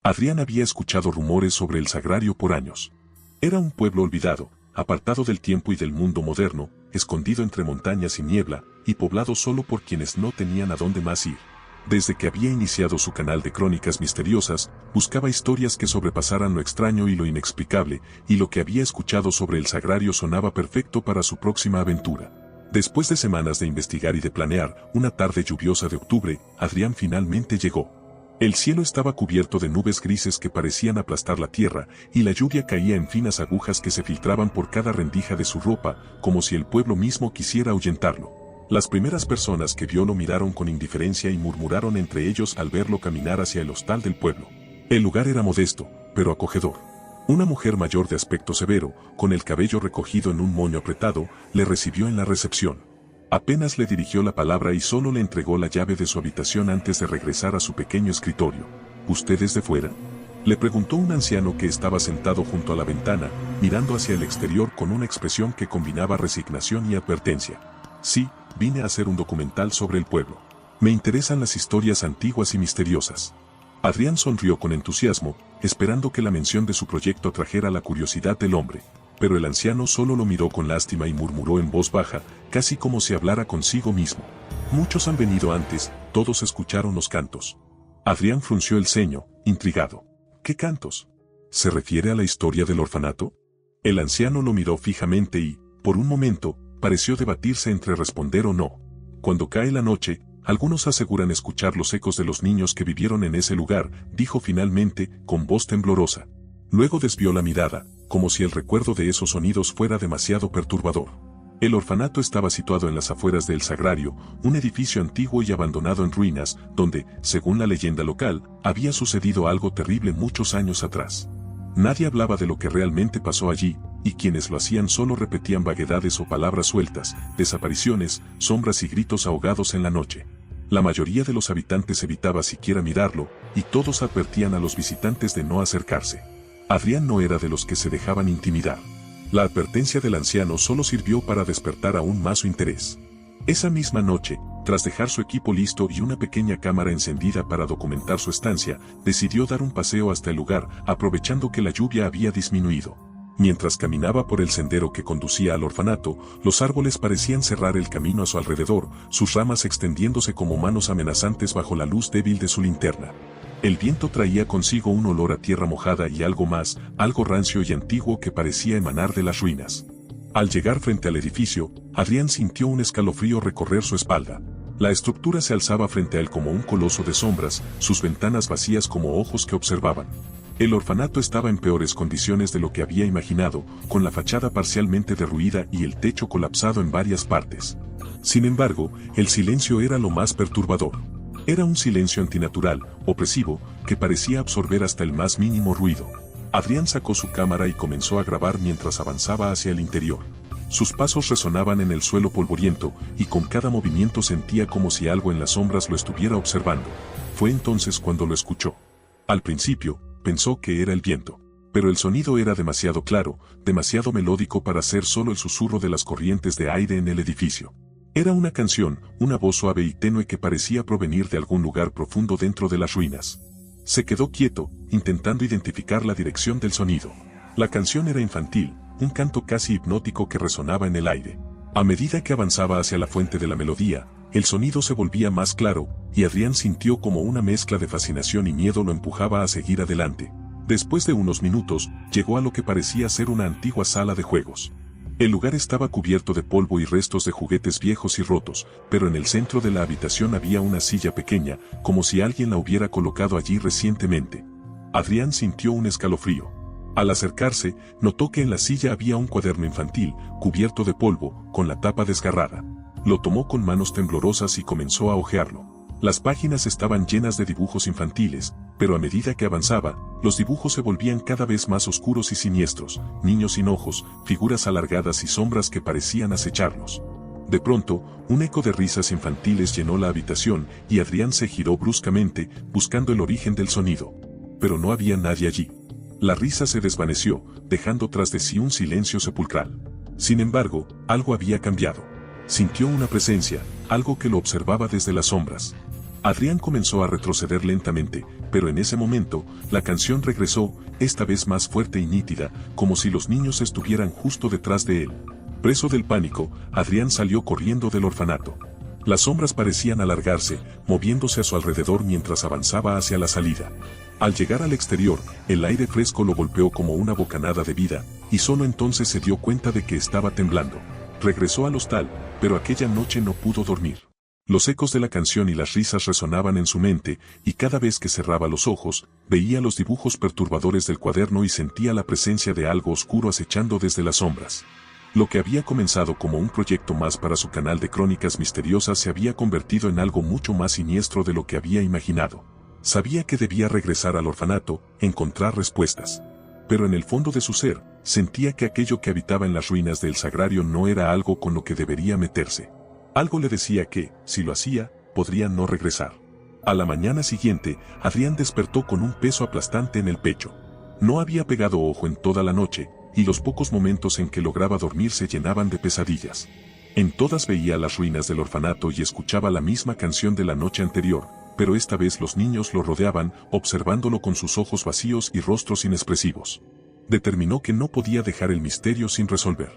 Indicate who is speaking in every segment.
Speaker 1: Adrián había escuchado rumores sobre el Sagrario por años. Era un pueblo olvidado, apartado del tiempo y del mundo moderno, escondido entre montañas y niebla, y poblado solo por quienes no tenían a dónde más ir. Desde que había iniciado su canal de crónicas misteriosas, buscaba historias que sobrepasaran lo extraño y lo inexplicable, y lo que había escuchado sobre el Sagrario sonaba perfecto para su próxima aventura. Después de semanas de investigar y de planear, una tarde lluviosa de octubre, Adrián finalmente llegó. El cielo estaba cubierto de nubes grises que parecían aplastar la tierra, y la lluvia caía en finas agujas que se filtraban por cada rendija de su ropa, como si el pueblo mismo quisiera ahuyentarlo. Las primeras personas que vio lo miraron con indiferencia y murmuraron entre ellos al verlo caminar hacia el hostal del pueblo. El lugar era modesto, pero acogedor. Una mujer mayor de aspecto severo, con el cabello recogido en un moño apretado, le recibió en la recepción. Apenas le dirigió la palabra y solo le entregó la llave de su habitación antes de regresar a su pequeño escritorio. ¿Usted es de fuera?, le preguntó un anciano que estaba sentado junto a la ventana, mirando hacia el exterior con una expresión que combinaba resignación y advertencia. Sí, vine a hacer un documental sobre el pueblo. Me interesan las historias antiguas y misteriosas. Adrián sonrió con entusiasmo, esperando que la mención de su proyecto atrajera la curiosidad del hombre. Pero el anciano solo lo miró con lástima y murmuró en voz baja, casi como si hablara consigo mismo. Muchos han venido antes, todos escucharon los cantos. Adrián frunció el ceño, intrigado. ¿Qué cantos? ¿Se refiere a la historia del orfanato? El anciano lo miró fijamente y, por un momento, pareció debatirse entre responder o no. Cuando cae la noche, algunos aseguran escuchar los ecos de los niños que vivieron en ese lugar, dijo finalmente, con voz temblorosa. Luego desvió la mirada, como si el recuerdo de esos sonidos fuera demasiado perturbador. El orfanato estaba situado en las afueras del Sagrario, un edificio antiguo y abandonado en ruinas, donde, según la leyenda local, había sucedido algo terrible muchos años atrás. Nadie hablaba de lo que realmente pasó allí, y quienes lo hacían solo repetían vaguedades o palabras sueltas, desapariciones, sombras y gritos ahogados en la noche. La mayoría de los habitantes evitaba siquiera mirarlo, y todos advertían a los visitantes de no acercarse. Adrián no era de los que se dejaban intimidar. La advertencia del anciano solo sirvió para despertar aún más su interés. Esa misma noche, tras dejar su equipo listo y una pequeña cámara encendida para documentar su estancia, decidió dar un paseo hasta el lugar, aprovechando que la lluvia había disminuido. Mientras caminaba por el sendero que conducía al orfanato, los árboles parecían cerrar el camino a su alrededor, sus ramas extendiéndose como manos amenazantes bajo la luz débil de su linterna. El viento traía consigo un olor a tierra mojada y algo más, algo rancio y antiguo que parecía emanar de las ruinas. Al llegar frente al edificio, Adrián sintió un escalofrío recorrer su espalda. La estructura se alzaba frente a él como un coloso de sombras, sus ventanas vacías como ojos que observaban. El orfanato estaba en peores condiciones de lo que había imaginado, con la fachada parcialmente derruida y el techo colapsado en varias partes. Sin embargo, el silencio era lo más perturbador. Era un silencio antinatural, opresivo, que parecía absorber hasta el más mínimo ruido. Adrián sacó su cámara y comenzó a grabar mientras avanzaba hacia el interior. Sus pasos resonaban en el suelo polvoriento, y con cada movimiento sentía como si algo en las sombras lo estuviera observando. Fue entonces cuando lo escuchó. Al principio, pensó que era el viento. Pero el sonido era demasiado claro, demasiado melódico para ser solo el susurro de las corrientes de aire en el edificio. Era una canción, una voz suave y tenue que parecía provenir de algún lugar profundo dentro de las ruinas. Se quedó quieto, intentando identificar la dirección del sonido. La canción era infantil, un canto casi hipnótico que resonaba en el aire. A medida que avanzaba hacia la fuente de la melodía, el sonido se volvía más claro, y Adrián sintió como una mezcla de fascinación y miedo lo empujaba a seguir adelante. Después de unos minutos, llegó a lo que parecía ser una antigua sala de juegos. El lugar estaba cubierto de polvo y restos de juguetes viejos y rotos, pero en el centro de la habitación había una silla pequeña, como si alguien la hubiera colocado allí recientemente. Adrián sintió un escalofrío. Al acercarse, notó que en la silla había un cuaderno infantil, cubierto de polvo, con la tapa desgarrada. Lo tomó con manos temblorosas y comenzó a hojearlo. Las páginas estaban llenas de dibujos infantiles, pero a medida que avanzaba, los dibujos se volvían cada vez más oscuros y siniestros, niños sin ojos, figuras alargadas y sombras que parecían acecharlos. De pronto, un eco de risas infantiles llenó la habitación y Adrián se giró bruscamente, buscando el origen del sonido. Pero no había nadie allí. La risa se desvaneció, dejando tras de sí un silencio sepulcral. Sin embargo, algo había cambiado. Sintió una presencia, algo que lo observaba desde las sombras. Adrián comenzó a retroceder lentamente, Pero en ese momento, la canción regresó, esta vez más fuerte y nítida, como si los niños estuvieran justo detrás de él. Preso del pánico, Adrián salió corriendo del orfanato. Las sombras parecían alargarse, moviéndose a su alrededor mientras avanzaba hacia la salida. Al llegar al exterior, el aire fresco lo golpeó como una bocanada de vida, y solo entonces se dio cuenta de que estaba temblando. Regresó al hostal, pero aquella noche no pudo dormir. Los ecos de la canción y las risas resonaban en su mente, y cada vez que cerraba los ojos, veía los dibujos perturbadores del cuaderno y sentía la presencia de algo oscuro acechando desde las sombras. Lo que había comenzado como un proyecto más para su canal de crónicas misteriosas se había convertido en algo mucho más siniestro de lo que había imaginado. Sabía que debía regresar al orfanato, encontrar respuestas. Pero en el fondo de su ser, sentía que aquello que habitaba en las ruinas del sagrario no era algo con lo que debería meterse. Algo le decía que, si lo hacía, podría no regresar. A la mañana siguiente, Adrián despertó con un peso aplastante en el pecho. No había pegado ojo en toda la noche, y los pocos momentos en que lograba dormir se llenaban de pesadillas. En todas veía las ruinas del orfanato y escuchaba la misma canción de la noche anterior, pero esta vez los niños lo rodeaban, observándolo con sus ojos vacíos y rostros inexpresivos. Determinó que no podía dejar el misterio sin resolver.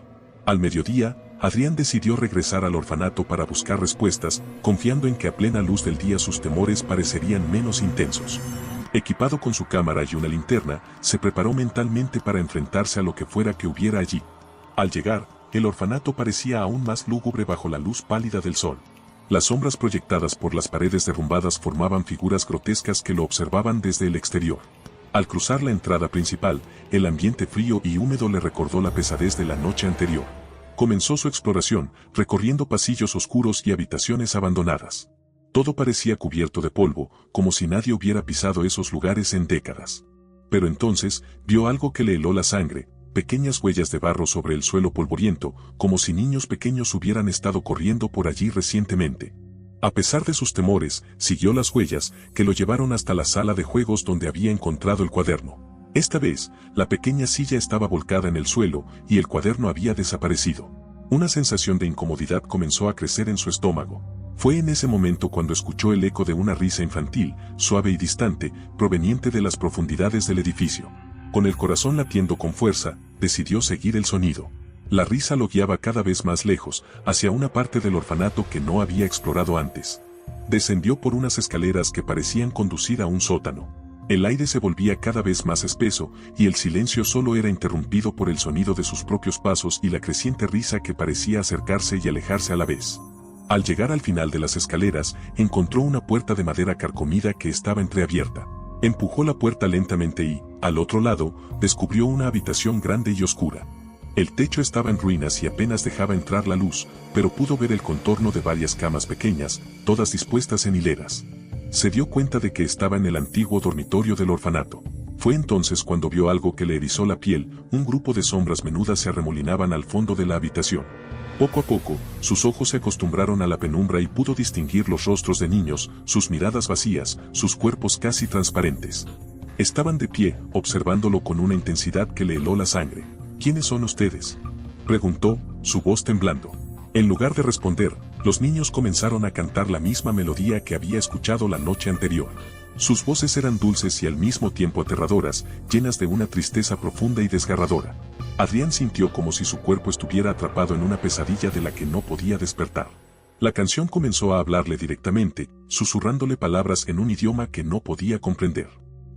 Speaker 1: Al mediodía, Adrián decidió regresar al orfanato para buscar respuestas, confiando en que a plena luz del día sus temores parecerían menos intensos. Equipado con su cámara y una linterna, se preparó mentalmente para enfrentarse a lo que fuera que hubiera allí. Al llegar, el orfanato parecía aún más lúgubre bajo la luz pálida del sol. Las sombras proyectadas por las paredes derrumbadas formaban figuras grotescas que lo observaban desde el exterior. Al cruzar la entrada principal, el ambiente frío y húmedo le recordó la pesadez de la noche anterior. Comenzó su exploración, recorriendo pasillos oscuros y habitaciones abandonadas. Todo parecía cubierto de polvo, como si nadie hubiera pisado esos lugares en décadas. Pero entonces, vio algo que le heló la sangre, pequeñas huellas de barro sobre el suelo polvoriento, como si niños pequeños hubieran estado corriendo por allí recientemente. A pesar de sus temores, siguió las huellas, que lo llevaron hasta la sala de juegos donde había encontrado el cuaderno. Esta vez, la pequeña silla estaba volcada en el suelo, y el cuaderno había desaparecido. Una sensación de incomodidad comenzó a crecer en su estómago. Fue en ese momento cuando escuchó el eco de una risa infantil, suave y distante, proveniente de las profundidades del edificio. Con el corazón latiendo con fuerza, decidió seguir el sonido. La risa lo guiaba cada vez más lejos, hacia una parte del orfanato que no había explorado antes. Descendió por unas escaleras que parecían conducir a un sótano. El aire se volvía cada vez más espeso, y el silencio solo era interrumpido por el sonido de sus propios pasos y la creciente risa que parecía acercarse y alejarse a la vez. Al llegar al final de las escaleras, encontró una puerta de madera carcomida que estaba entreabierta. Empujó la puerta lentamente y, al otro lado, descubrió una habitación grande y oscura. El techo estaba en ruinas y apenas dejaba entrar la luz, pero pudo ver el contorno de varias camas pequeñas, todas dispuestas en hileras. Se dio cuenta de que estaba en el antiguo dormitorio del orfanato. Fue entonces cuando vio algo que le erizó la piel, un grupo de sombras menudas se arremolinaban al fondo de la habitación. Poco a poco, sus ojos se acostumbraron a la penumbra y pudo distinguir los rostros de niños, sus miradas vacías, sus cuerpos casi transparentes. Estaban de pie, observándolo con una intensidad que le heló la sangre. ¿Quiénes son ustedes?, preguntó, su voz temblando. En lugar de responder, los niños comenzaron a cantar la misma melodía que había escuchado la noche anterior. Sus voces eran dulces y al mismo tiempo aterradoras, llenas de una tristeza profunda y desgarradora. Adrián sintió como si su cuerpo estuviera atrapado en una pesadilla de la que no podía despertar. La canción comenzó a hablarle directamente, susurrándole palabras en un idioma que no podía comprender.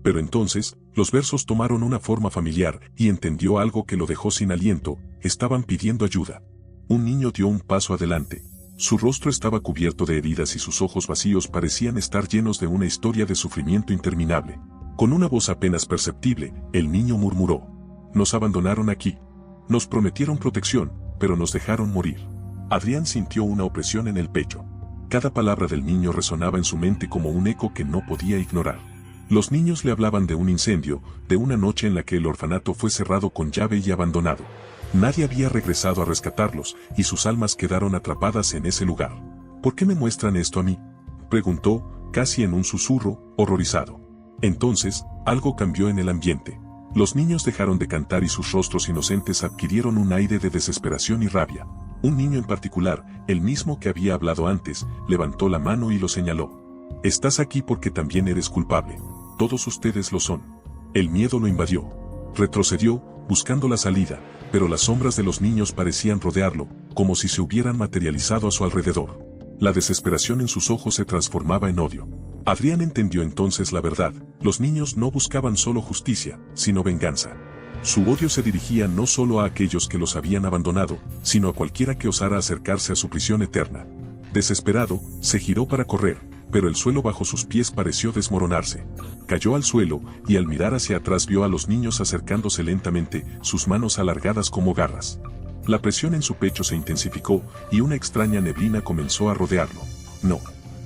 Speaker 1: Pero entonces, los versos tomaron una forma familiar y entendió algo que lo dejó sin aliento: estaban pidiendo ayuda. Un niño dio un paso adelante. Su rostro estaba cubierto de heridas y sus ojos vacíos parecían estar llenos de una historia de sufrimiento interminable. Con una voz apenas perceptible, el niño murmuró: «Nos abandonaron aquí. Nos prometieron protección, pero nos dejaron morir». Adrián sintió una opresión en el pecho. Cada palabra del niño resonaba en su mente como un eco que no podía ignorar. Los niños le hablaban de un incendio, de una noche en la que el orfanato fue cerrado con llave y abandonado. Nadie había regresado a rescatarlos, y sus almas quedaron atrapadas en ese lugar. «¿Por qué me muestran esto a mí?», preguntó, casi en un susurro, horrorizado. Entonces, algo cambió en el ambiente. Los niños dejaron de cantar y sus rostros inocentes adquirieron un aire de desesperación y rabia. Un niño en particular, el mismo que había hablado antes, levantó la mano y lo señaló. «Estás aquí porque también eres culpable. todos ustedes lo son. El miedo lo invadió. Retrocedió, buscando la salida, pero las sombras de los niños parecían rodearlo, como si se hubieran materializado a su alrededor. La desesperación en sus ojos se transformaba en odio. Adrián entendió entonces la verdad: los niños no buscaban solo justicia, sino venganza. Su odio se dirigía no solo a aquellos que los habían abandonado, sino a cualquiera que osara acercarse a su prisión eterna. Desesperado, se giró para correr, pero el suelo bajo sus pies pareció desmoronarse. Cayó al suelo, y al mirar hacia atrás vio a los niños acercándose lentamente, sus manos alargadas como garras. La presión en su pecho se intensificó, y una extraña neblina comenzó a rodearlo.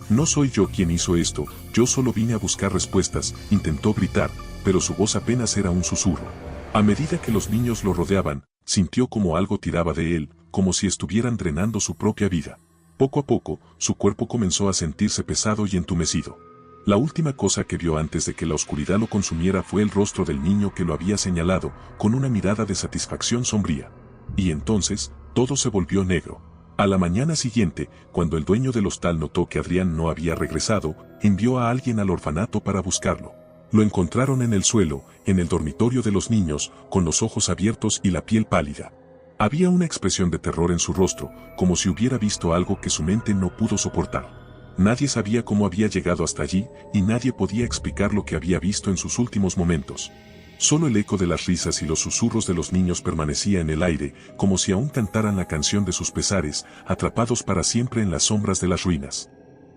Speaker 1: No soy yo quien hizo esto, yo solo vine a buscar respuestas, intentó gritar, pero su voz apenas era un susurro. A medida que los niños lo rodeaban, sintió como algo tiraba de él, como si estuvieran drenando su propia vida. Poco a poco, su cuerpo comenzó a sentirse pesado y entumecido. La última cosa que vio antes de que la oscuridad lo consumiera fue el rostro del niño que lo había señalado, con una mirada de satisfacción sombría. Y entonces, todo se volvió negro. A la mañana siguiente, cuando el dueño del hostal notó que Adrián no había regresado, envió a alguien al orfanato para buscarlo. Lo encontraron en el suelo, en el dormitorio de los niños, con los ojos abiertos y la piel pálida. Había una expresión de terror en su rostro, como si hubiera visto algo que su mente no pudo soportar. Nadie sabía cómo había llegado hasta allí, y nadie podía explicar lo que había visto en sus últimos momentos. Solo el eco de las risas y los susurros de los niños permanecía en el aire, como si aún cantaran la canción de sus pesares, atrapados para siempre en las sombras de las ruinas.